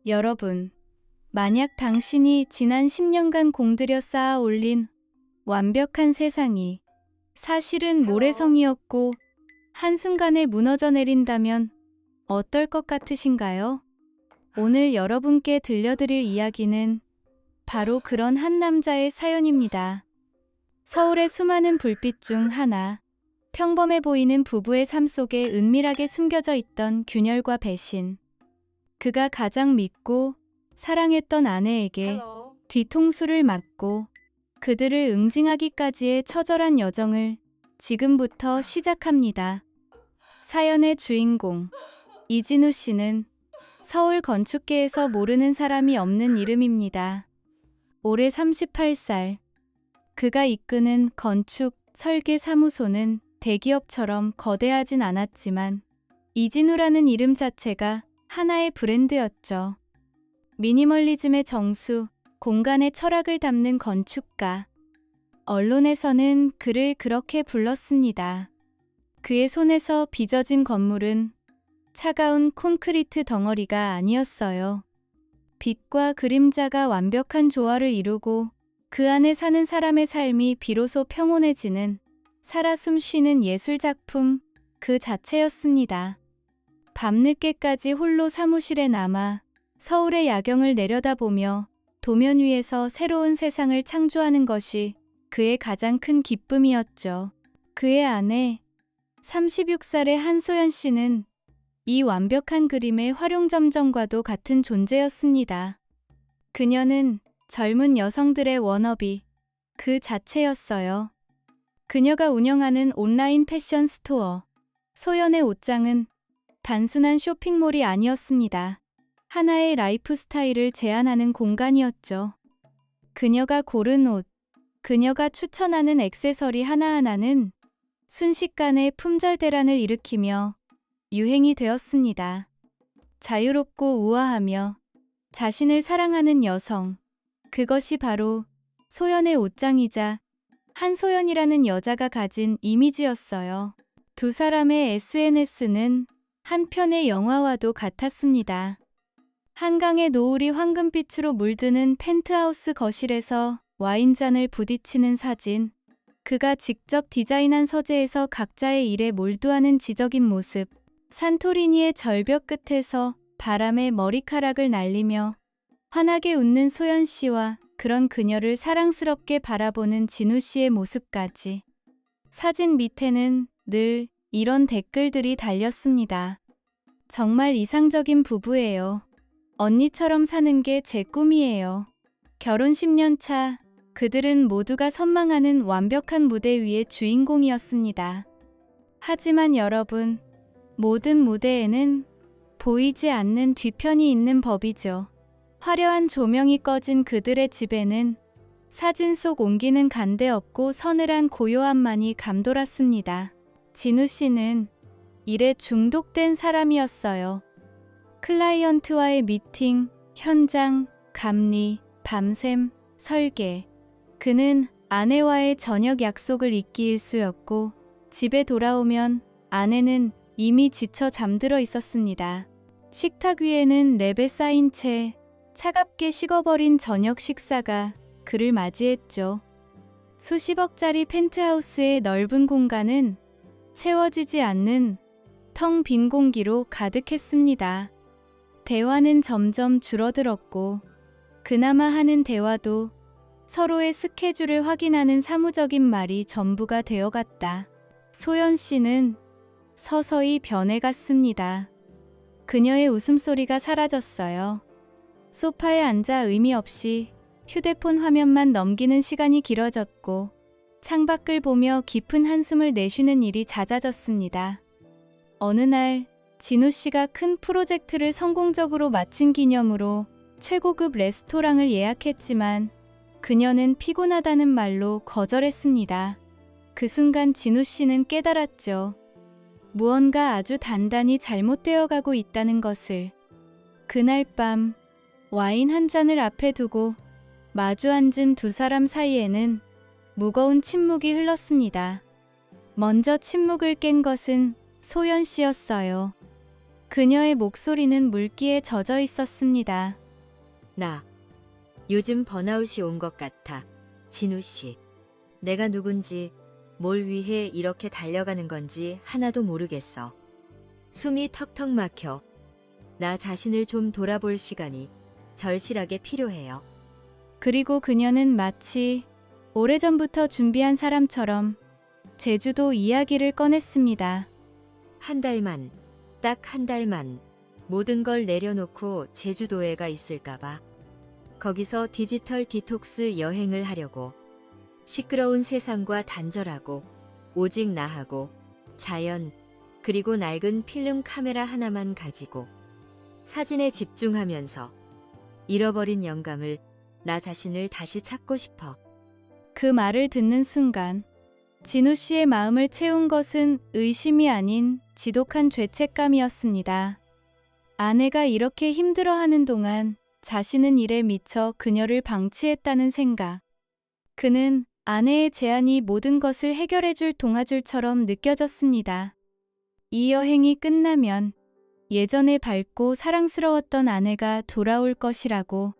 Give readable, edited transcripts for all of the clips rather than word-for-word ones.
여러분, 만약 당신이 지난 10년간 공들여 쌓아 올린 완벽한 세상이 사실은 모래성이었고 한순간에 무너져 내린다면 어떨 것 같으신가요? 오늘 여러분께 들려드릴 이야기는 바로 그런 한 남자의 사연입니다. 서울의 수많은 불빛 중 하나, 평범해 보이는 부부의 삶 속에 은밀하게 숨겨져 있던 균열과 배신. 그가 가장 믿고 사랑했던 아내에게 뒤통수를 맞고 그들을 응징하기까지의 처절한 여정을 지금부터 시작합니다. 사연의 주인공, 이진우 씨는 서울 건축계에서 모르는 사람이 없는 이름입니다. 올해 38살. 그가 이끄는 건축, 설계 사무소는 대기업처럼 거대하진 않았지만 이진우라는 이름 자체가 하나의 브랜드였죠. 미니멀리즘의 정수, 공간의 철학을 담는 건축가. 언론에서는 그를 그렇게 불렀습니다. 그의 손에서 빚어진 건물은 차가운 콘크리트 덩어리가 아니었어요. 빛과 그림자가 완벽한 조화를 이루고 그 안에 사는 사람의 삶이 비로소 평온해지는 살아 숨쉬는 예술작품 그 자체였습니다. 밤늦게까지 홀로 사무실에 남아 서울의 야경을 내려다보며 도면 위에서 새로운 세상을 창조하는 것이 그의 가장 큰 기쁨이었죠. 그의 아내, 36살의 한소연 씨는 이 완벽한 그림의 활용점정과도 같은 존재였습니다. 그녀는 젊은 여성들의 워너비 그 자체였어요. 그녀가 운영하는 온라인 패션 스토어, 소연의 옷장은 단순한 쇼핑몰이 아니었습니다. 하나의 라이프 스타일을 제안하는 공간이었죠. 그녀가 고른 옷, 그녀가 추천하는 액세서리 하나하나는 순식간에 품절 대란을 일으키며 유행이 되었습니다. 자유롭고 우아하며 자신을 사랑하는 여성, 그것이 바로 소연의 옷장이자 한소연이라는 여자가 가진 이미지였어요. 두 사람의 SNS는 한 편의 영화와도 같았습니다. 한강의 노을이 황금빛으로 물드는 펜트하우스 거실에서 와인잔을 부딪히는 사진, 그가 직접 디자인한 서재에서 각자의 일에 몰두하는 지적인 모습, 산토리니의 절벽 끝에서 바람에 머리카락을 날리며 환하게 웃는 소연 씨와 그런 그녀를 사랑스럽게 바라보는 진우 씨의 모습까지. 사진 밑에는 늘 이런 댓글들이 달렸습니다. 정말 이상적인 부부예요. 언니처럼 사는 게 제 꿈이에요. 결혼 10년 차, 그들은 모두가 선망하는 완벽한 무대 위의 주인공이었습니다. 하지만 여러분, 모든 무대에는 보이지 않는 뒤편이 있는 법이죠. 화려한 조명이 꺼진 그들의 집에는 사진 속 온기는 간데없고 서늘한 고요함만이 감돌았습니다. 진우 씨는 일에 중독된 사람이었어요. 클라이언트와의 미팅, 현장, 감리, 밤샘, 설계. 그는 아내와의 저녁 약속을 잊기 일쑤였고 집에 돌아오면 아내는 이미 지쳐 잠들어 있었습니다. 식탁 위에는 랩에 쌓인 채 차갑게 식어버린 저녁 식사가 그를 맞이했죠. 수십억짜리 펜트하우스의 넓은 공간은 채워지지 않는 텅 빈 공기로 가득했습니다. 대화는 점점 줄어들었고 그나마 하는 대화도 서로의 스케줄을 확인하는 사무적인 말이 전부가 되어갔다. 소연 씨는 서서히 변해갔습니다. 그녀의 웃음소리가 사라졌어요. 소파에 앉아 의미 없이 휴대폰 화면만 넘기는 시간이 길어졌고 창밖을 보며 깊은 한숨을 내쉬는 일이 잦아졌습니다. 어느 날 진우 씨가 큰 프로젝트를 성공적으로 마친 기념으로 최고급 레스토랑을 예약했지만 그녀는 피곤하다는 말로 거절했습니다. 그 순간 진우 씨는 깨달았죠. 무언가 아주 단단히 잘못되어 가고 있다는 것을. 그날 밤 와인 한 잔을 앞에 두고 마주 앉은 두 사람 사이에는 무거운 침묵이 흘렀습니다. 먼저 침묵을 깬 것은 소연 씨였어요. 그녀의 목소리는 물기에 젖어 있었습니다. 나 요즘 번아웃이 온 것 같아. 진우 씨. 내가 누군지, 뭘 위해 이렇게 달려가는 건지 하나도 모르겠어. 숨이 턱턱 막혀. 나 자신을 좀 돌아볼 시간이 절실하게 필요해요. 그리고 그녀는 마치 오래전부터 준비한 사람처럼 제주도 이야기를 꺼냈습니다. 한 달만, 딱 한 달만 모든 걸 내려놓고 제주도에 가 있을까봐. 거기서 디지털 디톡스 여행을 하려고. 시끄러운 세상과 단절하고 오직 나하고 자연 그리고 낡은 필름 카메라 하나만 가지고 사진에 집중하면서 잃어버린 영감을 나 자신을 다시 찾고 싶어. 그 말을 듣는 순간 진우 씨의 마음을 채운 것은 의심이 아닌 지독한 죄책감이었습니다. 아내가 이렇게 힘들어하는 동안 자신은 일에 미쳐 그녀를 방치했다는 생각. 그는 아내의 제안이 모든 것을 해결해줄 동화줄처럼 느껴졌습니다. 이 여행이 끝나면 예전에 밝고 사랑스러웠던 아내가 돌아올 것이라고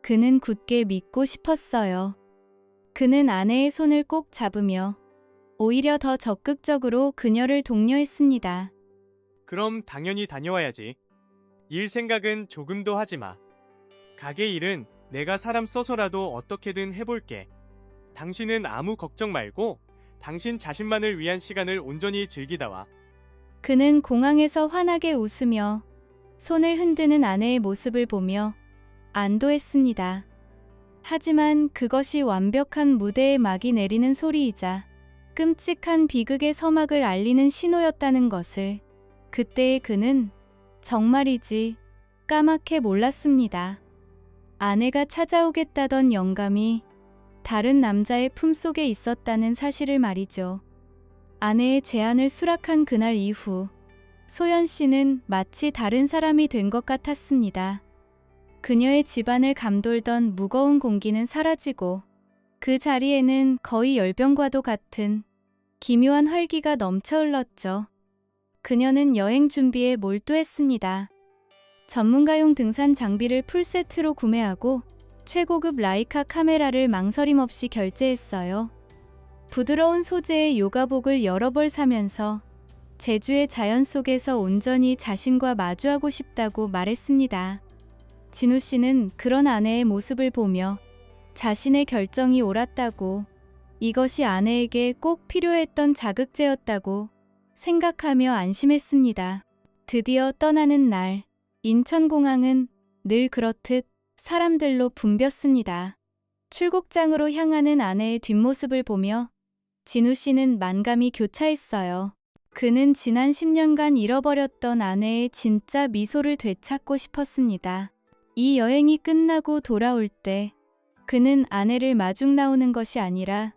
그는 굳게 믿고 싶었어요. 그는 아내의 손을 꼭 잡으며 오히려 더 적극적으로 그녀를 독려했습니다. 그럼 당연히 다녀와야지. 일 생각은 조금도 하지 마. 가게 일은 내가 사람 써서라도 어떻게든 해볼게. 당신은 아무 걱정 말고 당신 자신만을 위한 시간을 온전히 즐기다 와. 그는 공항에서 환하게 웃으며 손을 흔드는 아내의 모습을 보며 안도했습니다. 하지만 그것이 완벽한 무대에 막이 내리는 소리이자 끔찍한 비극의 서막을 알리는 신호였다는 것을 그때의 그는 정말이지 까맣게 몰랐습니다. 아내가 찾아오겠다던 영감이 다른 남자의 품속에 있었다는 사실을 말이죠. 아내의 제안을 수락한 그날 이후 소연 씨는 마치 다른 사람이 된 것 같았습니다. 그녀의 집안을 감돌던 무거운 공기는 사라지고 그 자리에는 거의 열병과도 같은 기묘한 활기가 넘쳐 흘렀죠. 그녀는 여행 준비에 몰두했습니다. 전문가용 등산 장비를 풀세트로 구매하고 최고급 라이카 카메라를 망설임 없이 결제했어요. 부드러운 소재의 요가복을 여러 벌 사면서 제주의 자연 속에서 온전히 자신과 마주하고 싶다고 말했습니다. 진우 씨는 그런 아내의 모습을 보며 자신의 결정이 옳았다고, 이것이 아내에게 꼭 필요했던 자극제였다고 생각하며 안심했습니다. 드디어 떠나는 날, 인천공항은 늘 그렇듯 사람들로 붐볐습니다. 출국장으로 향하는 아내의 뒷모습을 보며 진우 씨는 만감이 교차했어요. 그는 지난 10년간 잃어버렸던 아내의 진짜 미소를 되찾고 싶었습니다. 이 여행이 끝나고 돌아올 때 그는 아내를 마중 나오는 것이 아니라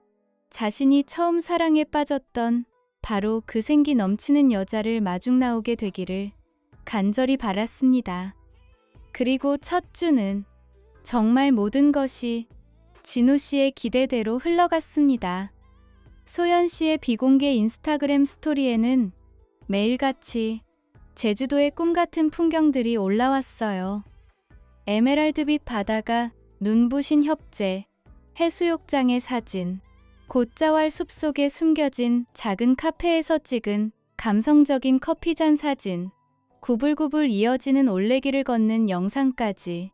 자신이 처음 사랑에 빠졌던 바로 그 생기 넘치는 여자를 마중 나오게 되기를 간절히 바랐습니다. 그리고 첫 주는 정말 모든 것이 진우 씨의 기대대로 흘러갔습니다. 소연 씨의 비공개 인스타그램 스토리에는 매일같이 제주도의 꿈같은 풍경들이 올라왔어요. 에메랄드빛 바다가 눈부신 협재, 해수욕장의 사진, 곶자왈 숲속에 숨겨진 작은 카페에서 찍은 감성적인 커피잔 사진, 구불구불 이어지는 올레길을 걷는 영상까지.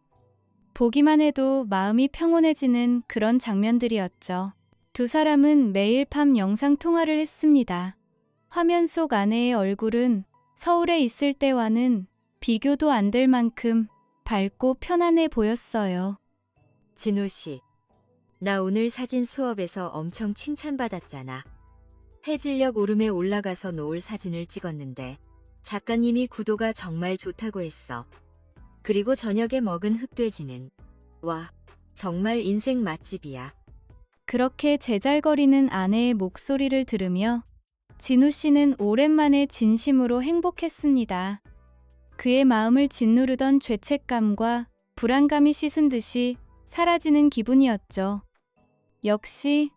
보기만 해도 마음이 평온해지는 그런 장면들이었죠. 두 사람은 매일 밤 영상 통화를 했습니다. 화면 속 아내의 얼굴은 서울에 있을 때와는 비교도 안 될 만큼 밝고 편안해 보였어요. 진우 씨. 나 오늘 사진 수업에서 엄청 칭찬받았잖아. 해질녘 오름에 올라가서 노을 사진을 찍었는데 작가님이 구도가 정말 좋다고 했어. 그리고 저녁에 먹은 흑돼지는 와, 정말 인생 맛집이야. 그렇게 제잘거리는 아내의 목소리를 들으며 진우 씨는 오랜만에 진심으로 행복했습니다. 그의 마음을 짓누르던 죄책감과 불안감이 씻은 듯이 사라지는 기분이었죠. 역시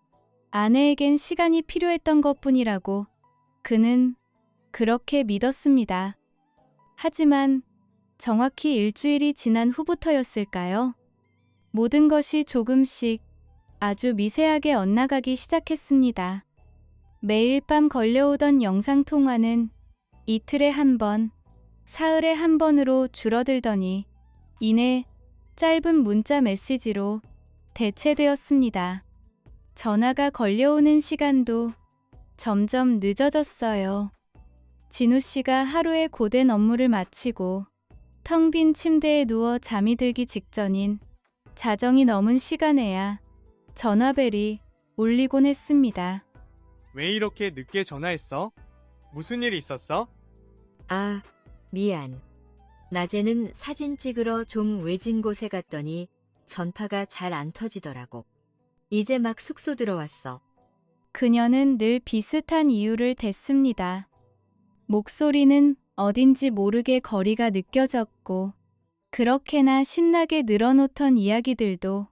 아내에겐 시간이 필요했던 것뿐이라고 그는 그렇게 믿었습니다. 하지만 정확히 일주일이 지난 후부터였을까요? 모든 것이 조금씩 아주 미세하게 엇나가기 시작했습니다. 매일 밤 걸려오던 영상통화는 이틀에 한 번, 사흘에 한 번으로 줄어들더니 이내 짧은 문자 메시지로 대체되었습니다. 전화가 걸려오는 시간도 점점 늦어졌어요. 진우 씨가 하루의 고된 업무를 마치고 텅 빈 침대에 누워 잠이 들기 직전인 자정이 넘은 시간에야 전화벨이 울리곤 했습니다. 왜 이렇게 늦게 전화했어? 무슨 일 있었어? 아, 미안. 낮에는 사진 찍으러 좀 외진 곳에 갔더니 전파가 잘 안 터지더라고. 이제 막 숙소 들어왔어. 그녀는 늘 비슷한 이유를 댔습니다. 목소리는 어딘지 모르게 거리가 느껴졌고 그렇게나 신나게 늘어놓던 이야기들도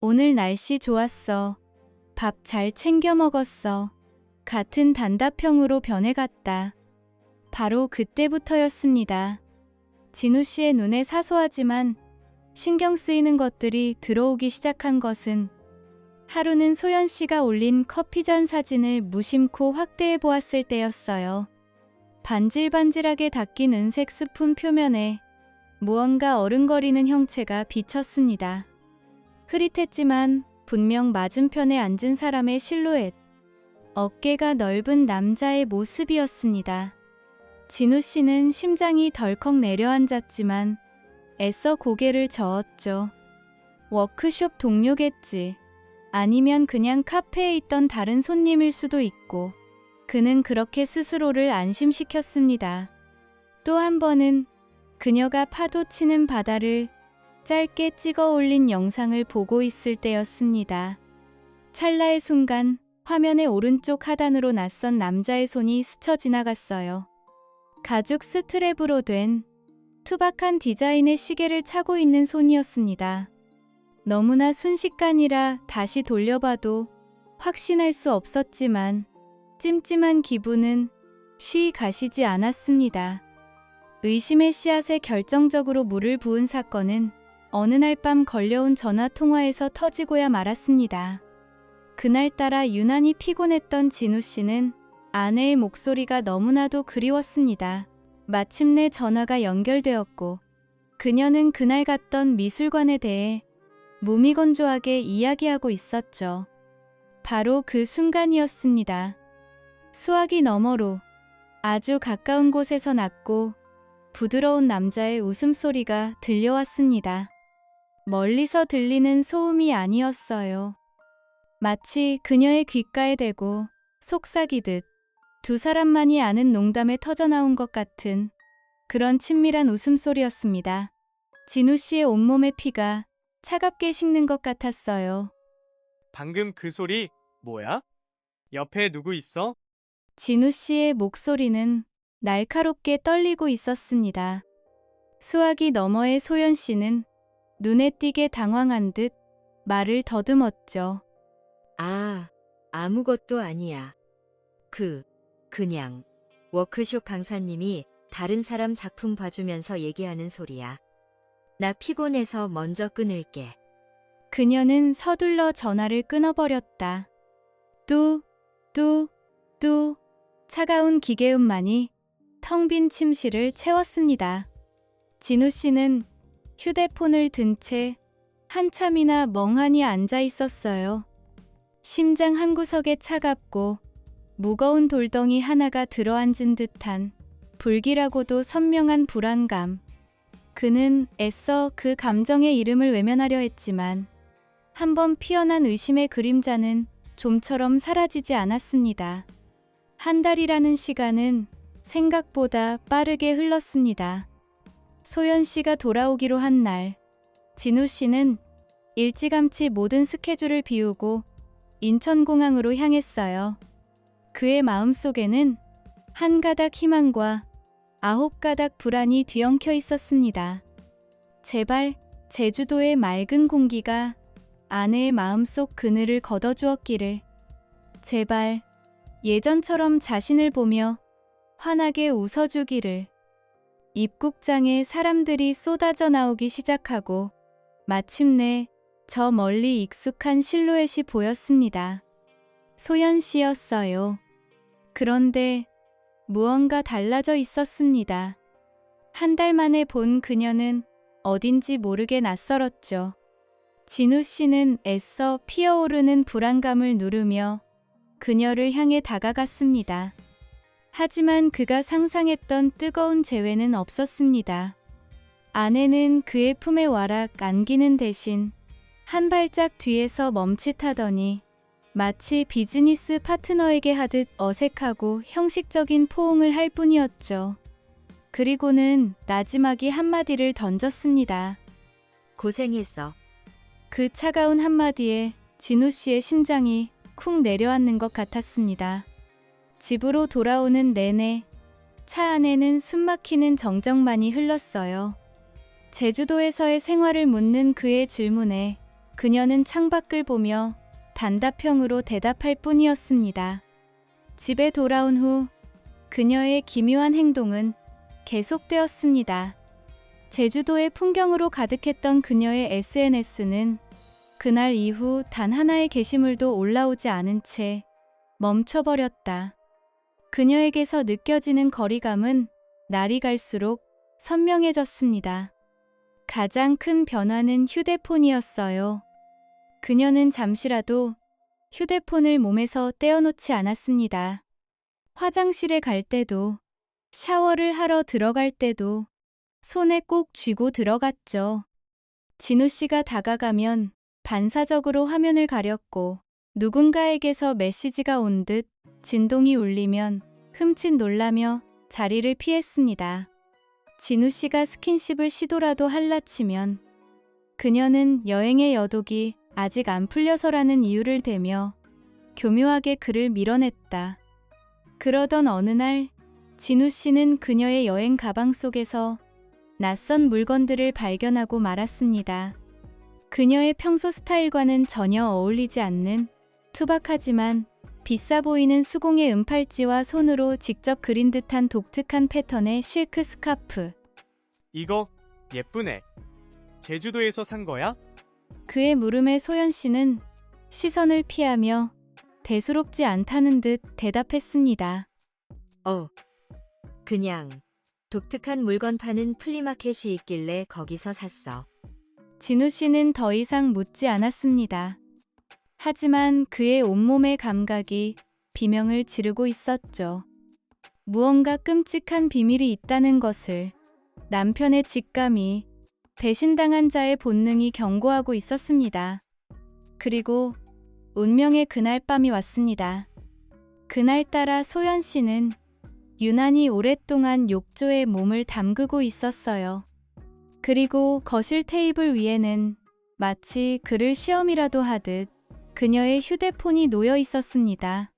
오늘 날씨 좋았어. 밥 잘 챙겨 먹었어. 같은 단답형으로 변해갔다. 바로 그때부터였습니다. 진우 씨의 눈에 사소하지만 신경 쓰이는 것들이 들어오기 시작한 것은 하루는 소연 씨가 올린 커피잔 사진을 무심코 확대해 보았을 때였어요. 반질반질하게 닦인 은색 스푼 표면에 무언가 어른거리는 형체가 비쳤습니다. 흐릿했지만 분명 맞은편에 앉은 사람의 실루엣. 어깨가 넓은 남자의 모습이었습니다. 진우 씨는 심장이 덜컥 내려앉았지만 애써 고개를 저었죠. 워크숍 동료겠지. 아니면 그냥 카페에 있던 다른 손님일 수도 있고 그는 그렇게 스스로를 안심시켰습니다. 또 한 번은 그녀가 파도 치는 바다를 짧게 찍어 올린 영상을 보고 있을 때였습니다. 찰나의 순간 화면의 오른쪽 하단으로 낯선 남자의 손이 스쳐 지나갔어요. 가죽 스트랩으로 된 투박한 디자인의 시계를 차고 있는 손이었습니다. 너무나 순식간이라 다시 돌려봐도 확신할 수 없었지만 찜찜한 기분은 쉬이 가시지 않았습니다. 의심의 씨앗에 결정적으로 물을 부은 사건은 어느 날 밤 걸려온 전화통화에서 터지고야 말았습니다. 그날따라 유난히 피곤했던 진우 씨는 아내의 목소리가 너무나도 그리웠습니다. 마침내 전화가 연결되었고 그녀는 그날 갔던 미술관에 대해 무미건조하게 이야기하고 있었죠. 바로 그 순간이었습니다. 수화기 너머로 아주 가까운 곳에서 났고 부드러운 남자의 웃음소리가 들려왔습니다. 멀리서 들리는 소음이 아니었어요. 마치 그녀의 귓가에 대고 속삭이듯 두 사람만이 아는 농담에 터져나온 것 같은 그런 친밀한 웃음소리였습니다. 진우 씨의 온몸의 피가 차갑게 식는 것 같았어요. 방금 그 소리 뭐야? 옆에 누구 있어? 진우 씨의 목소리는 날카롭게 떨리고 있었습니다. 수화기 너머의 소연 씨는 눈에 띄게 당황한 듯 말을 더듬었죠. 아, 아무것도 아니야. 그냥 워크숍 강사님이 다른 사람 작품 봐주면서 얘기하는 소리야. 나 피곤해서 먼저 끊을게. 그녀는 서둘러 전화를 끊어버렸다. 뚜 차가운 기계음만이 텅 빈 침실을 채웠습니다. 진우 씨는 휴대폰을 든 채 한참이나 멍하니 앉아 있었어요. 심장 한구석에 차갑고 무거운 돌덩이 하나가 들어앉은 듯한 불길하고도 선명한 불안감. 그는 애써 그 감정의 이름을 외면하려 했지만 한번 피어난 의심의 그림자는 좀처럼 사라지지 않았습니다. 한 달이라는 시간은 생각보다 빠르게 흘렀습니다. 소연 씨가 돌아오기로 한 날, 진우 씨는 일찌감치 모든 스케줄을 비우고 인천공항으로 향했어요. 그의 마음속에는 한 가닥 희망과 9가닥 불안이 뒤엉켜 있었습니다. 제발 제주도의 맑은 공기가 아내의 마음속 그늘을 걷어주었기를. 제발 예전처럼 자신을 보며 환하게 웃어주기를. 입국장에 사람들이 쏟아져 나오기 시작하고 마침내 저 멀리 익숙한 실루엣이 보였습니다. 소연 씨였어요. 그런데 무언가 달라져 있었습니다. 한 달 만에 본 그녀는 어딘지 모르게 낯설었죠. 진우 씨는 애써 피어오르는 불안감을 누르며 그녀를 향해 다가갔습니다. 하지만 그가 상상했던 뜨거운 재회는 없었습니다. 아내는 그의 품에 와락 안기는 대신 한 발짝 뒤에서 멈칫하더니 마치 비즈니스 파트너에게 하듯 어색하고 형식적인 포옹을 할 뿐이었죠. 그리고는 나지막이 한마디를 던졌습니다. 고생했어. 그 차가운 한마디에 진우 씨의 심장이 쿵 내려앉는 것 같았습니다. 집으로 돌아오는 내내 차 안에는 숨막히는 정적만이 흘렀어요. 제주도에서의 생활을 묻는 그의 질문에 그녀는 창밖을 보며 단답형으로 대답할 뿐이었습니다. 집에 돌아온 후 그녀의 기묘한 행동은 계속되었습니다. 제주도의 풍경으로 가득했던 그녀의 SNS는 그날 이후 단 하나의 게시물도 올라오지 않은 채 멈춰버렸다. 그녀에게서 느껴지는 거리감은 날이 갈수록 선명해졌습니다. 가장 큰 변화는 휴대폰이었어요. 그녀는 잠시라도 휴대폰을 몸에서 떼어놓지 않았습니다. 화장실에 갈 때도, 샤워를 하러 들어갈 때도 손에 꼭 쥐고 들어갔죠. 진우 씨가 다가가면 반사적으로 화면을 가렸고 누군가에게서 메시지가 온 듯 진동이 울리면 흠칫 놀라며 자리를 피했습니다. 진우 씨가 스킨십을 시도라도 할라치면 그녀는 여행의 여독이 아직 안 풀려서라는 이유를 대며 교묘하게 그를 밀어냈다. 그러던 어느 날 진우 씨는 그녀의 여행 가방 속에서 낯선 물건들을 발견하고 말았습니다. 그녀의 평소 스타일과는 전혀 어울리지 않는 투박하지만 비싸 보이는 수공예 은팔찌와 손으로 직접 그린 듯한 독특한 패턴의 실크 스카프. 이거 예쁘네. 제주도에서 산 거야? 그의 물음에 소연 씨는 시선을 피하며 대수롭지 않다는 듯 대답했습니다. 그냥 독특한 물건 파는 플리마켓이 있길래 거기서 샀어. 진우 씨는 더 이상 묻지 않았습니다. 하지만 그의 온몸의 감각이 비명을 지르고 있었죠. 무언가 끔찍한 비밀이 있다는 것을 남편의 직감이 배신당한 자의 본능이 경고하고 있었습니다. 그리고 운명의 그날 밤이 왔습니다. 그날따라 소연 씨는 유난히 오랫동안 욕조에 몸을 담그고 있었어요. 그리고 거실 테이블 위에는 마치 그를 시험이라도 하듯 그녀의 휴대폰이 놓여 있었습니다.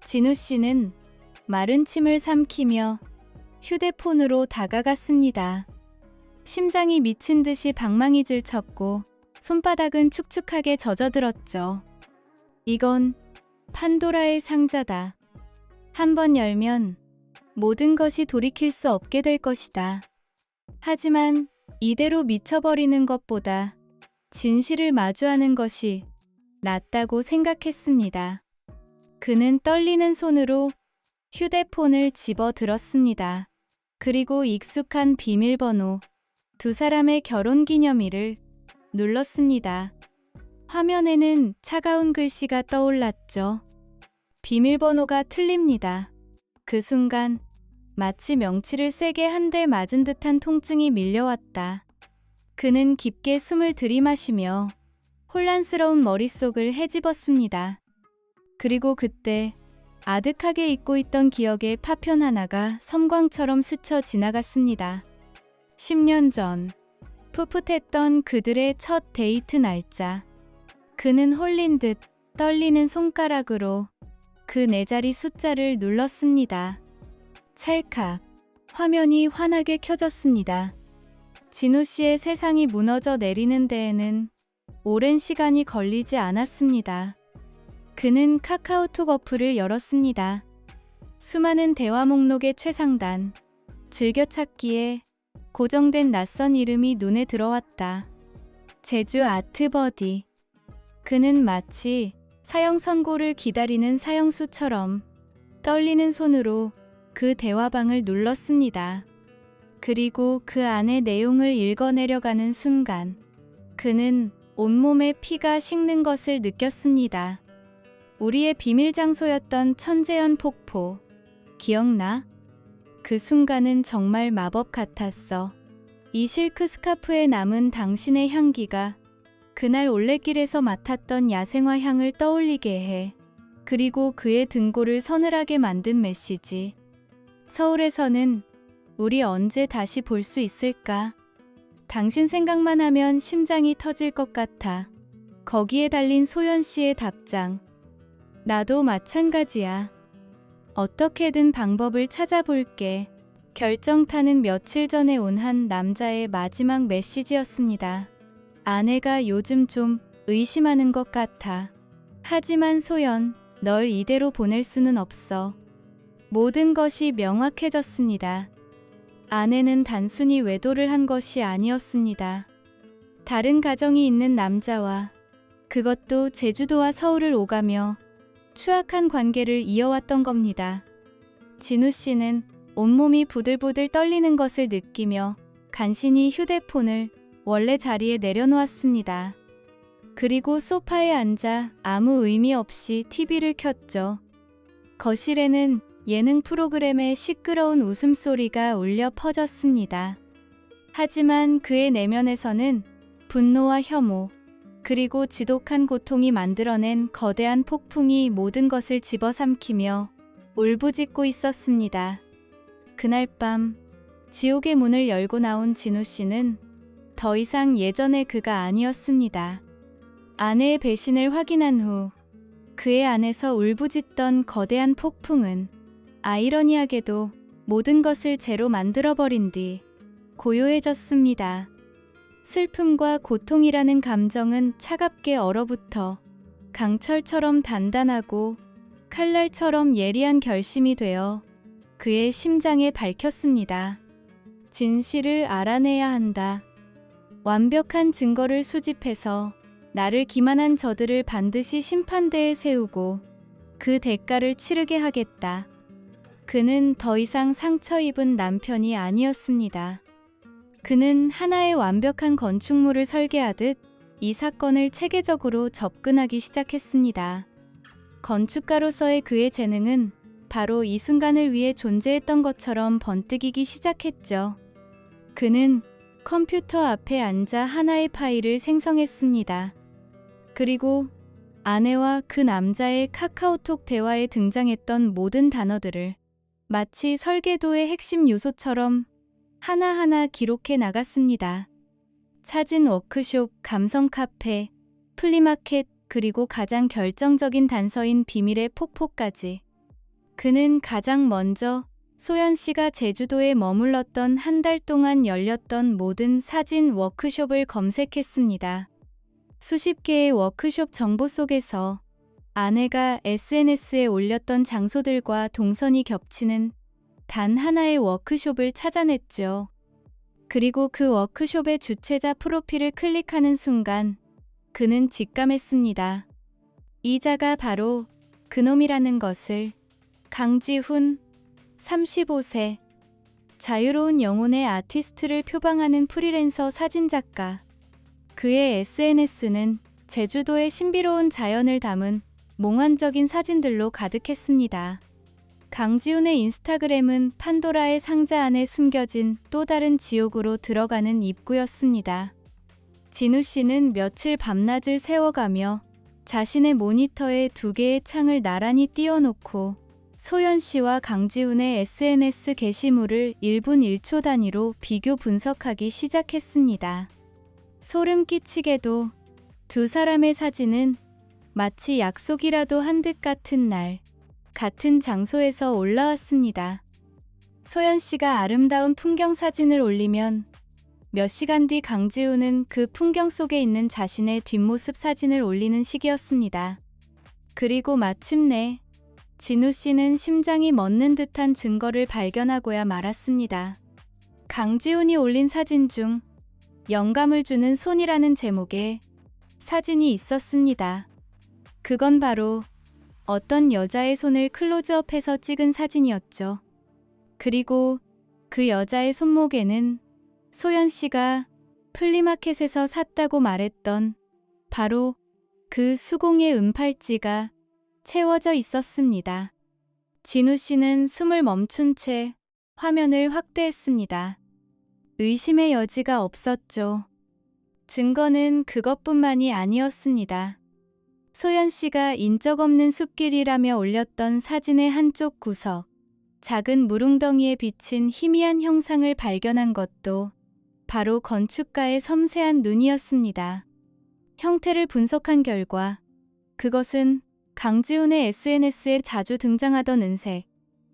진우 씨는 마른 침을 삼키며 휴대폰으로 다가갔습니다. 심장이 미친 듯이 방망이질 쳤고 손바닥은 축축하게 젖어들었죠. 이건 판도라의 상자다. 한번 열면 모든 것이 돌이킬 수 없게 될 것이다. 하지만 이대로 미쳐버리는 것보다 진실을 마주하는 것이 낫다고 생각했습니다. 그는 떨리는 손으로 휴대폰을 집어 들었습니다. 그리고 익숙한 비밀번호, 두 사람의 결혼기념일을 눌렀습니다. 화면에는 차가운 글씨가 떠올랐죠. 비밀번호가 틀립니다. 그 순간 마치 명치를 세게 한 대 맞은 듯한 통증이 밀려왔다. 그는 깊게 숨을 들이마시며 혼란스러운 머릿속을 헤집었습니다. 그리고 그때 아득하게 잊고 있던 기억의 파편 하나가 섬광처럼 스쳐 지나갔습니다. 10년 전 풋풋했던 그들의 첫 데이트 날짜. 그는 홀린 듯 떨리는 손가락으로 그 네 자리 숫자를 눌렀습니다. 찰칵 화면이 환하게 켜졌습니다. 진우 씨의 세상이 무너져 내리는 데에는 오랜 시간이 걸리지 않았습니다. 그는 카카오톡 어플을 열었습니다. 수많은 대화 목록의 최상단, 즐겨찾기에 고정된 낯선 이름이 눈에 들어왔다. 제주 아트버디. 그는 마치 사형 선고를 기다리는 사형수처럼 떨리는 손으로 그 대화방을 눌렀습니다. 그리고 그 안의 내용을 읽어내려가는 순간 그는 온몸에 피가 식는 것을 느꼈습니다. 우리의 비밀 장소였던 천재현 폭포. 기억나? 그 순간은 정말 마법 같았어. 이 실크 스카프에 남은 당신의 향기가 그날 올레길에서 맡았던 야생화 향을 떠올리게 해. 그리고 그의 등골을 서늘하게 만든 메시지. 서울에서는 우리 언제 다시 볼 수 있을까? 당신 생각만 하면 심장이 터질 것 같아. 거기에 달린 소연 씨의 답장. 나도 마찬가지야. 어떻게든 방법을 찾아볼게. 결정타는 며칠 전에 온 한 남자의 마지막 메시지였습니다. 아내가 요즘 좀 의심하는 것 같아. 하지만 소연, 널 이대로 보낼 수는 없어. 모든 것이 명확해졌습니다. 아내는 단순히 외도를 한 것이 아니었습니다. 다른 가정이 있는 남자와, 그것도 제주도와 서울을 오가며 추악한 관계를 이어왔던 겁니다. 진우 씨는 온몸이 부들부들 떨리는 것을 느끼며 간신히 휴대폰을 원래 자리에 내려놓았습니다. 그리고 소파에 앉아 아무 의미 없이 TV를 켰죠. 거실에는 예능 프로그램의 시끄러운 웃음소리가 울려 퍼졌습니다. 하지만 그의 내면에서는 분노와 혐오, 그리고 지독한 고통이 만들어낸 거대한 폭풍이 모든 것을 집어삼키며 울부짖고 있었습니다. 그날 밤 지옥의 문을 열고 나온 진우 씨는 더 이상 예전의 그가 아니었습니다. 아내의 배신을 확인한 후 그의 안에서 울부짖던 거대한 폭풍은 아이러니하게도 모든 것을 제로 만들어버린 뒤 고요해졌습니다. 슬픔과 고통이라는 감정은 차갑게 얼어붙어 강철처럼 단단하고 칼날처럼 예리한 결심이 되어 그의 심장에 밝혔습니다. 진실을 알아내야 한다. 완벽한 증거를 수집해서 나를 기만한 저들을 반드시 심판대에 세우고 그 대가를 치르게 하겠다. 그는 더 이상 상처 입은 남편이 아니었습니다. 그는 하나의 완벽한 건축물을 설계하듯 이 사건을 체계적으로 접근하기 시작했습니다. 건축가로서의 그의 재능은 바로 이 순간을 위해 존재했던 것처럼 번뜩이기 시작했죠. 그는 컴퓨터 앞에 앉아 하나의 파일을 생성했습니다. 그리고 아내와 그 남자의 카카오톡 대화에 등장했던 모든 단어들을 마치 설계도의 핵심 요소처럼 하나하나 기록해 나갔습니다. 사진 워크숍, 감성 카페, 플리마켓, 그리고 가장 결정적인 단서인 비밀의 폭포까지. 그는 가장 먼저 소연 씨가 제주도에 머물렀던 한 달 동안 열렸던 모든 사진 워크숍을 검색했습니다. 수십 개의 워크숍 정보 속에서 아내가 SNS에 올렸던 장소들과 동선이 겹치는 단 하나의 워크숍을 찾아냈죠. 그리고 그 워크숍의 주최자 프로필을 클릭하는 순간 그는 직감했습니다. 이 자가 바로 그놈이라는 것을. 강지훈, 35세, 자유로운 영혼의 아티스트를 표방하는 프리랜서 사진작가. 그의 SNS는 제주도의 신비로운 자연을 담은 몽환적인 사진들로 가득했습니다. 강지훈의 인스타그램은 판도라의 상자 안에 숨겨진 또 다른 지옥으로 들어가는 입구였습니다. 진우 씨는 며칠 밤낮을 세워가며 자신의 모니터에 두 개의 창을 나란히 띄워놓고 소연 씨와 강지훈의 SNS 게시물을 1분 1초 단위로 비교 분석하기 시작했습니다. 소름 끼치게도 두 사람의 사진은 마치 약속이라도 한 듯 같은 날, 같은 장소에서 올라왔습니다. 소연 씨가 아름다운 풍경 사진을 올리면 몇 시간 뒤 강지훈은 그 풍경 속에 있는 자신의 뒷모습 사진을 올리는 시기였습니다. 그리고 마침내 진우 씨는 심장이 멎는 듯한 증거를 발견하고야 말았습니다. 강지훈이 올린 사진 중 영감을 주는 손이라는 제목의 사진이 있었습니다. 그건 바로 어떤 여자의 손을 클로즈업해서 찍은 사진이었죠. 그리고 그 여자의 손목에는 소연 씨가 플리마켓에서 샀다고 말했던 바로 그 수공예 은팔찌가 채워져 있었습니다. 진우 씨는 숨을 멈춘 채 화면을 확대했습니다. 의심의 여지가 없었죠. 증거는 그것뿐만이 아니었습니다. 소연 씨가 인적 없는 숲길이라며 올렸던 사진의 한쪽 구석, 작은 물웅덩이에 비친 희미한 형상을 발견한 것도 바로 건축가의 섬세한 눈이었습니다. 형태를 분석한 결과 그것은 강지훈의 SNS에 자주 등장하던 은색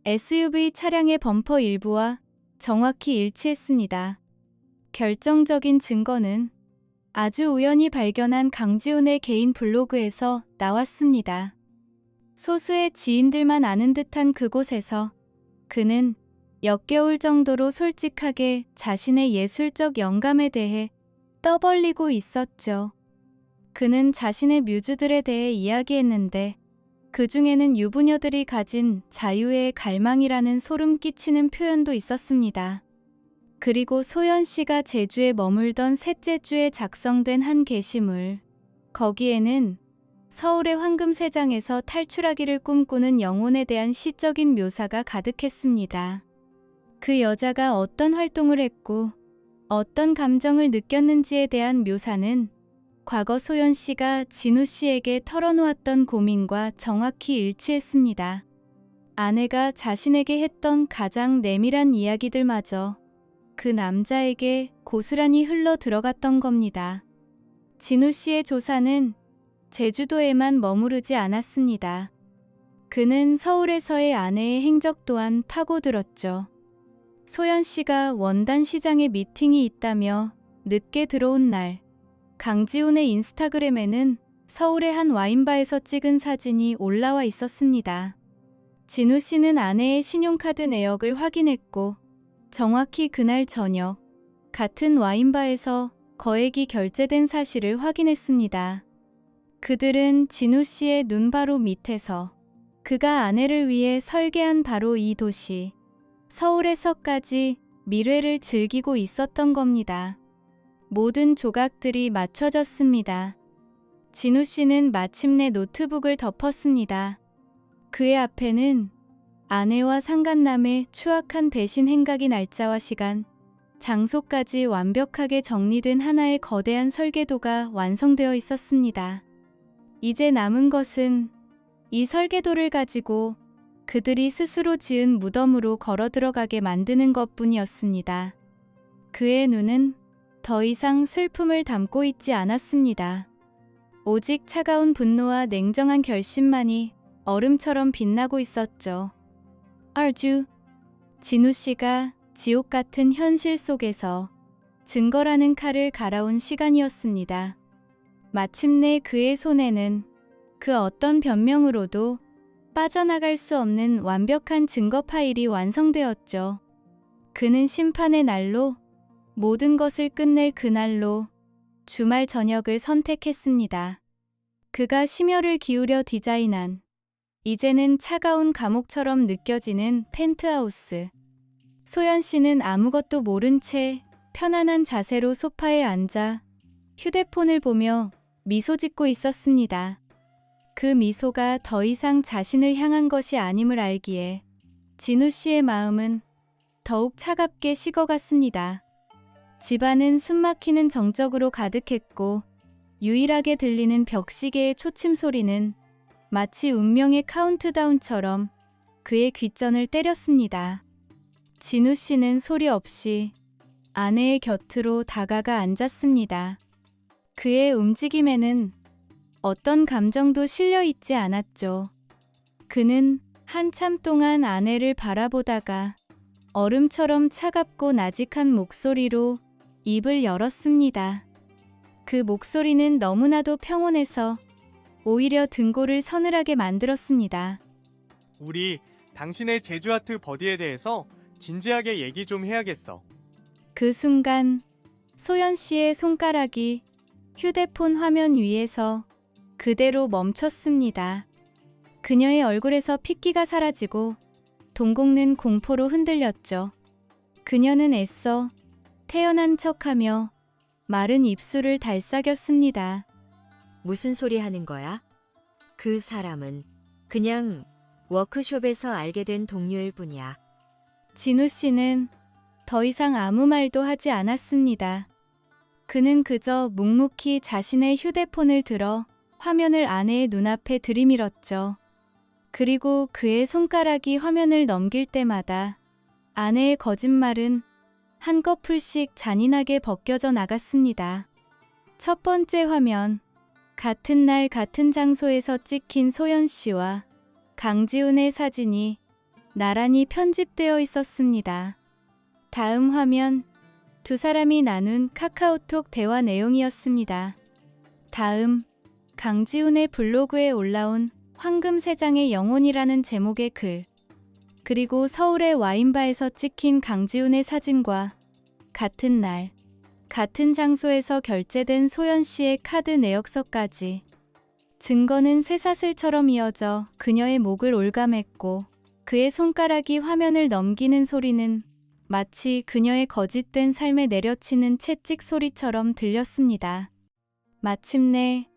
SUV 차량의 범퍼 일부와 정확히 일치했습니다. 결정적인 증거는 아주 우연히 발견한 강지훈의 개인 블로그에서 나왔습니다. 소수의 지인들만 아는 듯한 그곳에서 그는 역겨울 정도로 솔직하게 자신의 예술적 영감에 대해 떠벌리고 있었죠. 그는 자신의 뮤즈들에 대해 이야기했는데 그 중에는 유부녀들이 가진 자유의 갈망이라는 소름 끼치는 표현도 있었습니다. 그리고 소연 씨가 제주에 머물던 셋째 주에 작성된 한 게시물. 거기에는 서울의 황금세장에서 탈출하기를 꿈꾸는 영혼에 대한 시적인 묘사가 가득했습니다. 그 여자가 어떤 활동을 했고 어떤 감정을 느꼈는지에 대한 묘사는 과거 소연 씨가 진우 씨에게 털어놓았던 고민과 정확히 일치했습니다. 아내가 자신에게 했던 가장 내밀한 이야기들마저 그 남자에게 고스란히 흘러 들어갔던 겁니다. 진우 씨의 조사는 제주도에만 머무르지 않았습니다. 그는 서울에서의 아내의 행적 또한 파고들었죠. 소연 씨가 원단 시장에 미팅이 있다며 늦게 들어온 날, 강지훈의 인스타그램에는 서울의 한 와인바에서 찍은 사진이 올라와 있었습니다. 진우 씨는 아내의 신용카드 내역을 확인했고 정확히 그날 저녁 같은 와인바에서 거액이 결제된 사실을 확인했습니다. 그들은 진우 씨의 눈 바로 밑에서 그가 아내를 위해 설계한 바로 이 도시 서울에서까지 미래를 즐기고 있었던 겁니다. 모든 조각들이 맞춰졌습니다. 진우 씨는 마침내 노트북을 덮었습니다. 그의 앞에는 아내와 상간남의 추악한 배신 행각이 날짜와 시간, 장소까지 완벽하게 정리된 하나의 거대한 설계도가 완성되어 있었습니다. 이제 남은 것은 이 설계도를 가지고 그들이 스스로 지은 무덤으로 걸어 들어가게 만드는 것뿐이었습니다. 그의 눈은 더 이상 슬픔을 담고 있지 않았습니다. 오직 차가운 분노와 냉정한 결심만이 얼음처럼 빛나고 있었죠. 얼주, 진우 씨가 지옥 같은 현실 속에서 증거라는 칼을 갈아온 시간이었습니다. 마침내 그의 손에는 그 어떤 변명으로도 빠져나갈 수 없는 완벽한 증거 파일이 완성되었죠. 그는 심판의 날로 모든 것을 끝낼 그날로 주말 저녁을 선택했습니다. 그가 심혈을 기울여 디자인한 이제는 차가운 감옥처럼 느껴지는 펜트하우스. 소연 씨는 아무것도 모른 채 편안한 자세로 소파에 앉아 휴대폰을 보며 미소 짓고 있었습니다. 그 미소가 더 이상 자신을 향한 것이 아님을 알기에 진우 씨의 마음은 더욱 차갑게 식어갔습니다. 집안은 숨막히는 정적으로 가득했고 유일하게 들리는 벽시계의 초침 소리는 마치 운명의 카운트다운처럼 그의 귓전을 때렸습니다. 진우 씨는 소리 없이 아내의 곁으로 다가가 앉았습니다. 그의 움직임에는 어떤 감정도 실려 있지 않았죠. 그는 한참 동안 아내를 바라보다가 얼음처럼 차갑고 나직한 목소리로 입을 열었습니다. 그 목소리는 너무나도 평온해서 오히려 등골을 서늘하게 만들었습니다. 우리 당신의 제주아트 버디에 대해서 진지하게 얘기 좀 해야겠어. 그 순간 소연 씨의 손가락이 휴대폰 화면 위에서 그대로 멈췄습니다. 그녀의 얼굴에서 핏기가 사라지고 동공는 공포로 흔들렸죠. 그녀는 애써 태연한 척하며 마른 입술을 달싹였습니다. 무슨 소리 하는 거야? 그 사람은 그냥 워크숍에서 알게 된 동료일 뿐이야. 진우 씨는 더 이상 아무 말도 하지 않았습니다. 그는 그저 묵묵히 자신의 휴대폰을 들어 화면을 아내의 눈앞에 들이밀었죠. 그리고 그의 손가락이 화면을 넘길 때마다 아내의 거짓말은 한꺼풀씩 잔인하게 벗겨져 나갔습니다. 첫 번째 화면, 같은 날 같은 장소에서 찍힌 소연 씨와 강지훈의 사진이 나란히 편집되어 있었습니다. 다음 화면, 두 사람이 나눈 카카오톡 대화 내용이었습니다. 다음, 강지훈의 블로그에 올라온 황금 세 장의 영혼이라는 제목의 글, 그리고 서울의 와인바에서 찍힌 강지훈의 사진과 같은 날, 같은 장소에서 결제된 소연 씨의 카드 내역서까지. 증거는 쇠사슬처럼 이어져 그녀의 목을 올감했고 그의 손가락이 화면을 넘기는 소리는 마치 그녀의 거짓된 삶에 내려치는 채찍 소리처럼 들렸습니다. 마침내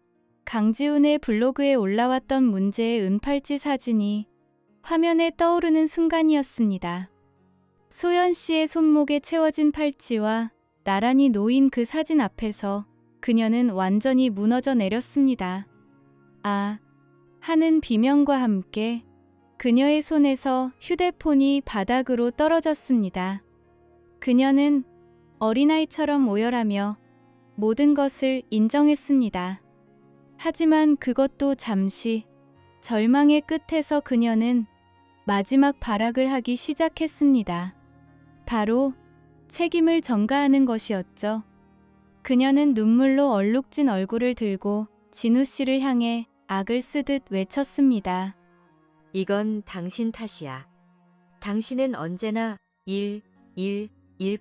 강지훈의 블로그에 올라왔던 문제의 은팔찌 사진이 화면에 떠오르는 순간이었습니다. 소연 씨의 손목에 채워진 팔찌와 나란히 놓인 그 사진 앞에서 그녀는 완전히 무너져 내렸습니다. 아, 하는 비명과 함께 그녀의 손에서 휴대폰이 바닥으로 떨어졌습니다. 그녀는 어린아이처럼 오열하며 모든 것을 인정했습니다. 하지만 그것도 잠시, 절망의 끝에서 그녀는 마지막 발악을 하기 시작했습니다. 바로 책임을 전가하는 것이었죠. 그녀는 눈물로 얼룩진 얼굴을 들고 진우 씨를 향해 악을 쓰듯 외쳤습니다. 이건 당신 탓이야. 당신은 언제나 일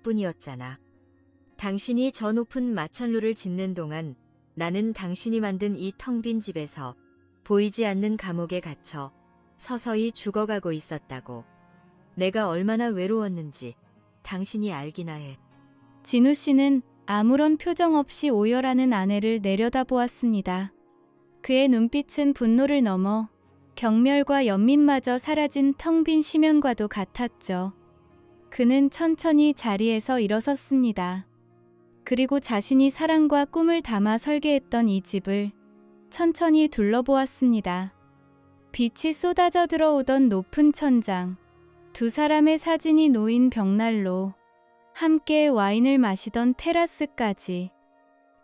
뿐이었잖아. 당신이 저 높은 마천루를 짓는 동안 나는 당신이 만든 이 텅 빈 집에서 보이지 않는 감옥에 갇혀 서서히 죽어가고 있었다고. 내가 얼마나 외로웠는지 당신이 알기나 해. 진우 씨는 아무런 표정 없이 오열하는 아내를 내려다보았습니다. 그의 눈빛은 분노를 넘어 경멸과 연민마저 사라진 텅 빈 심연과도 같았죠. 그는 천천히 자리에서 일어섰습니다. 그리고 자신이 사랑과 꿈을 담아 설계했던 이 집을 천천히 둘러보았습니다. 빛이 쏟아져 들어오던 높은 천장, 두 사람의 사진이 놓인 벽난로, 함께 와인을 마시던 테라스까지.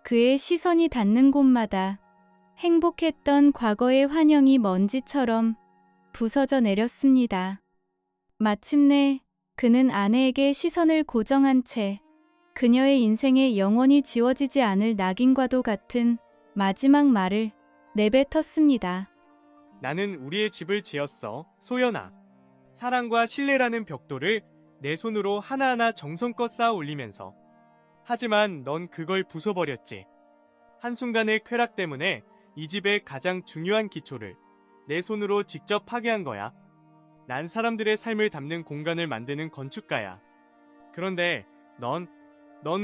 그의 시선이 닿는 곳마다 행복했던 과거의 환영이 먼지처럼 부서져 내렸습니다. 마침내 그는 아내에게 시선을 고정한 채 그녀의 인생에 영원히 지워지지 않을 낙인과도 같은 마지막 말을 내뱉었습니다. 나는 우리의 집을 지었어, 소연아. 사랑과 신뢰라는 벽돌을 내 손으로 하나하나 정성껏 쌓아 올리면서. 하지만 넌 그걸 부숴버렸지. 한순간의 쾌락 때문에 이 집의 가장 중요한 기초를 내 손으로 직접 파괴한 거야. 난 사람들의 삶을 담는 공간을 만드는 건축가야. 그런데 넌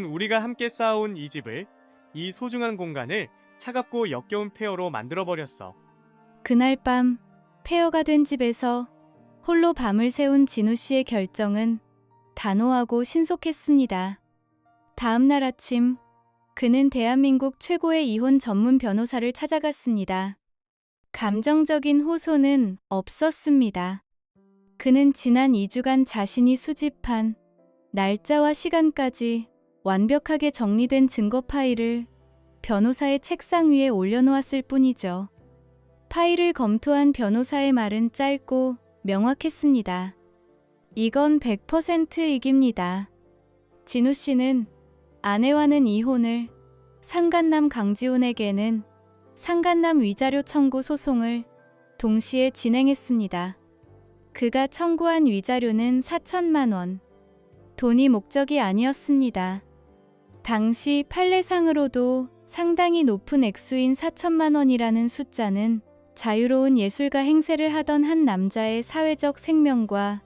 우리가 함께 쌓아온 이 집을, 이 소중한 공간을 차갑고 역겨운 폐허로 만들어버렸어. 그날 밤 폐허가 된 집에서 홀로 밤을 새운 진우 씨의 결정은 단호하고 신속했습니다. 다음 날 아침 그는 대한민국 최고의 이혼 전문 변호사를 찾아갔습니다. 감정적인 호소는 없었습니다. 그는 지난 2주간 자신이 수집한 날짜와 시간까지 완벽하게 정리된 증거 파일을 변호사의 책상 위에 올려놓았을 뿐이죠. 파일을 검토한 변호사의 말은 짧고 명확했습니다. 이건 100% 이깁니다. 진우 씨는 아내와는 이혼을, 상간남 강지훈에게는 상간남 위자료 청구 소송을 동시에 진행했습니다. 그가 청구한 위자료는 4천만 원. 돈이 목적이 아니었습니다. 당시 판례상으로도 상당히 높은 액수인 4천만 원이라는 숫자는 자유로운 예술가 행세를 하던 한 남자의 사회적 생명과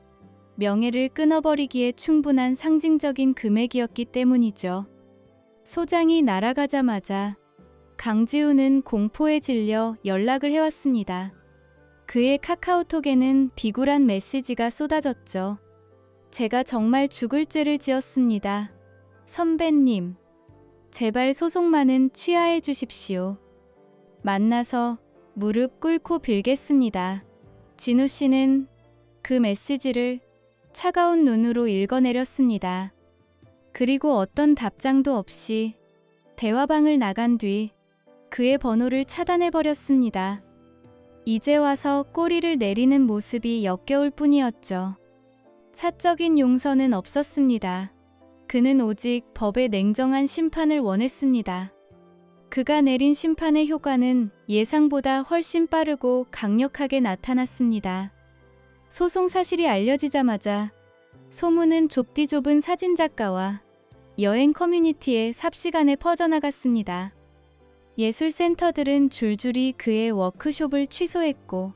명예를 끊어버리기에 충분한 상징적인 금액이었기 때문이죠. 소장이 날아가자마자 강지훈은 공포에 질려 연락을 해왔습니다. 그의 카카오톡에는 비굴한 메시지가 쏟아졌죠. 제가 정말 죽을 죄를 지었습니다. 선배님, 제발 소송만은 취하해 주십시오. 만나서 무릎 꿇고 빌겠습니다. 진우 씨는 그 메시지를 차가운 눈으로 읽어내렸습니다. 그리고 어떤 답장도 없이 대화방을 나간 뒤 그의 번호를 차단해버렸습니다. 이제 와서 꼬리를 내리는 모습이 역겨울 뿐이었죠. 사적인 용서는 없었습니다. 그는 오직 법의 냉정한 심판을 원했습니다. 그가 내린 심판의 효과는 예상보다 훨씬 빠르고 강력하게 나타났습니다. 소송 사실이 알려지자마자 소문은 좁디 좁은 사진작가와 여행 커뮤니티에 삽시간에 퍼져나갔습니다. 예술센터들은 줄줄이 그의 워크숍을 취소했고,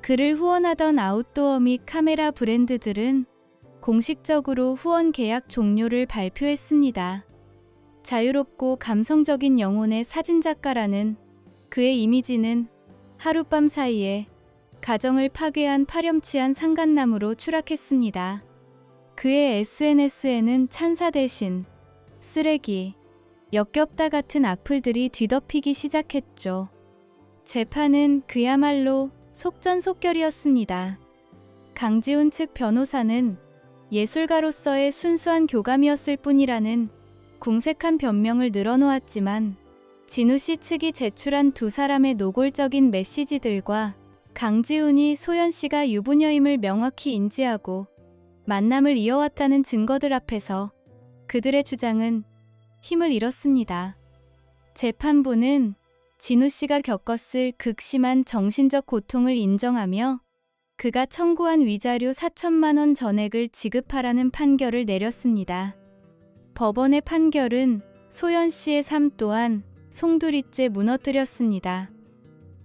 그를 후원하던 아웃도어 및 카메라 브랜드들은 공식적으로 후원 계약 종료를 발표했습니다. 자유롭고 감성적인 영혼의 사진작가라는 그의 이미지는 하룻밤 사이에 가정을 파괴한 파렴치한 상간남으로 추락했습니다. 그의 SNS에는 찬사 대신 쓰레기, 역겹다 같은 악플들이 뒤덮이기 시작했죠. 재판은 그야말로 속전속결이었습니다. 강지훈 측 변호사는 예술가로서의 순수한 교감이었을 뿐이라는 궁색한 변명을 늘어놓았지만, 진우 씨 측이 제출한 두 사람의 노골적인 메시지들과 강지훈이 소연 씨가 유부녀임을 명확히 인지하고 만남을 이어왔다는 증거들 앞에서 그들의 주장은 힘을 잃었습니다. 재판부는 진우 씨가 겪었을 극심한 정신적 고통을 인정하며 그가 청구한 위자료 4천만 원 전액을 지급하라는 판결을 내렸습니다. 법원의 판결은 소연 씨의 삶 또한 송두리째 무너뜨렸습니다.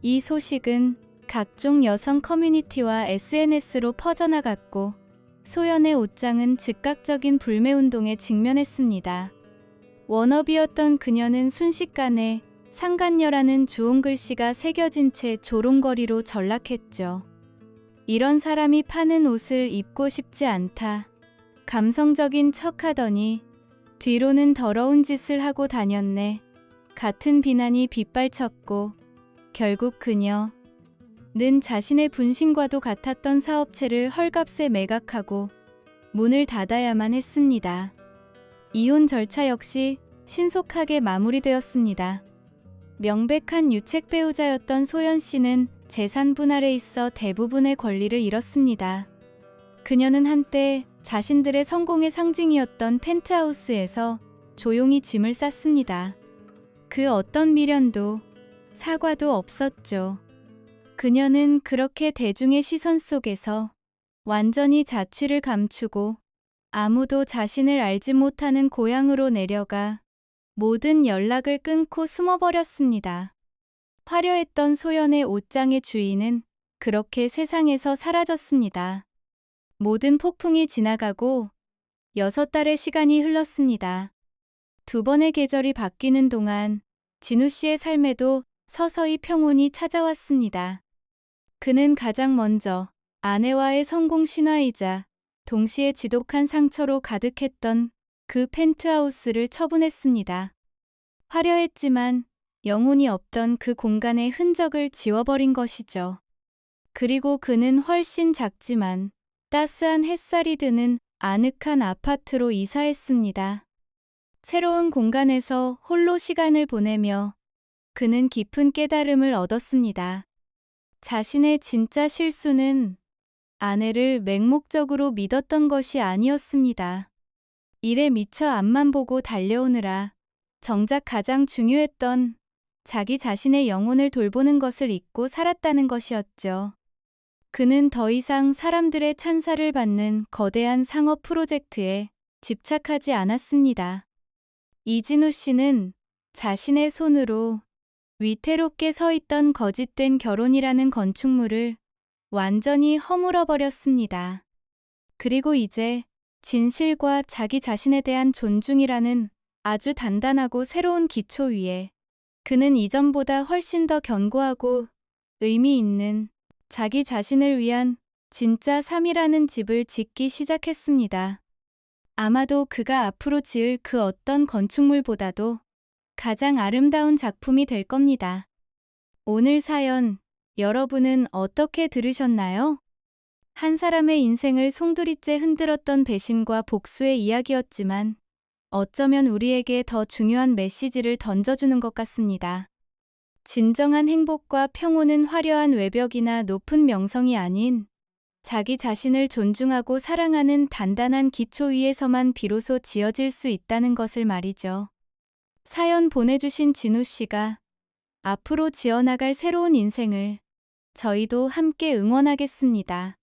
이 소식은 각종 여성 커뮤니티와 SNS로 퍼져나갔고, 소연의 옷장은 즉각적인 불매운동에 직면했습니다. 워너비였던 그녀는 순식간에 상간녀라는 주홍글씨가 새겨진 채 조롱거리로 전락했죠. 이런 사람이 파는 옷을 입고 싶지 않다. 감성적인 척하더니 뒤로는 더러운 짓을 하고 다녔네. 같은 비난이 빗발쳤고, 결국 그녀는 자신의 분신과도 같았던 사업체를 헐값에 매각하고 문을 닫아야만 했습니다. 이혼 절차 역시 신속하게 마무리되었습니다. 명백한 유책 배우자였던 소연 씨는 재산 분할에 있어 대부분의 권리를 잃었습니다. 그녀는 한때 자신들의 성공의 상징이었던 펜트하우스에서 조용히 짐을 쌌습니다. 그 어떤 미련도 사과도 없었죠. 그녀는 그렇게 대중의 시선 속에서 완전히 자취를 감추고 아무도 자신을 알지 못하는 고향으로 내려가 모든 연락을 끊고 숨어버렸습니다. 화려했던 소연의 옷장의 주인은 그렇게 세상에서 사라졌습니다. 모든 폭풍이 지나가고 6달의 시간이 흘렀습니다. 두 번의 계절이 바뀌는 동안 진우 씨의 삶에도 서서히 평온이 찾아왔습니다. 그는 가장 먼저 아내와의 성공 신화이자 동시에 지독한 상처로 가득했던 그 펜트하우스를 처분했습니다. 화려했지만 영혼이 없던 그 공간의 흔적을 지워버린 것이죠. 그리고 그는 훨씬 작지만 따스한 햇살이 드는 아늑한 아파트로 이사했습니다. 새로운 공간에서 홀로 시간을 보내며 그는 깊은 깨달음을 얻었습니다. 자신의 진짜 실수는 아내를 맹목적으로 믿었던 것이 아니었습니다. 일에 미쳐 앞만 보고 달려오느라 정작 가장 중요했던 자기 자신의 영혼을 돌보는 것을 잊고 살았다는 것이었죠. 그는 더 이상 사람들의 찬사를 받는 거대한 상업 프로젝트에 집착하지 않았습니다. 이진우 씨는 자신의 손으로 위태롭게 서 있던 거짓된 결혼이라는 건축물을 완전히 허물어 버렸습니다. 그리고 이제 진실과 자기 자신에 대한 존중이라는 아주 단단하고 새로운 기초 위에 그는 이전보다 훨씬 더 견고하고 의미 있는 자기 자신을 위한 진짜 삶이라는 집을 짓기 시작했습니다. 아마도 그가 앞으로 지을 그 어떤 건축물보다도 가장 아름다운 작품이 될 겁니다. 오늘 사연, 여러분은 어떻게 들으셨나요? 한 사람의 인생을 송두리째 흔들었던 배신과 복수의 이야기였지만 어쩌면 우리에게 더 중요한 메시지를 던져주는 것 같습니다. 진정한 행복과 평온은 화려한 외벽이나 높은 명성이 아닌 자기 자신을 존중하고 사랑하는 단단한 기초 위에서만 비로소 지어질 수 있다는 것을 말이죠. 사연 보내주신 진우 씨가 앞으로 지어나갈 새로운 인생을 저희도 함께 응원하겠습니다.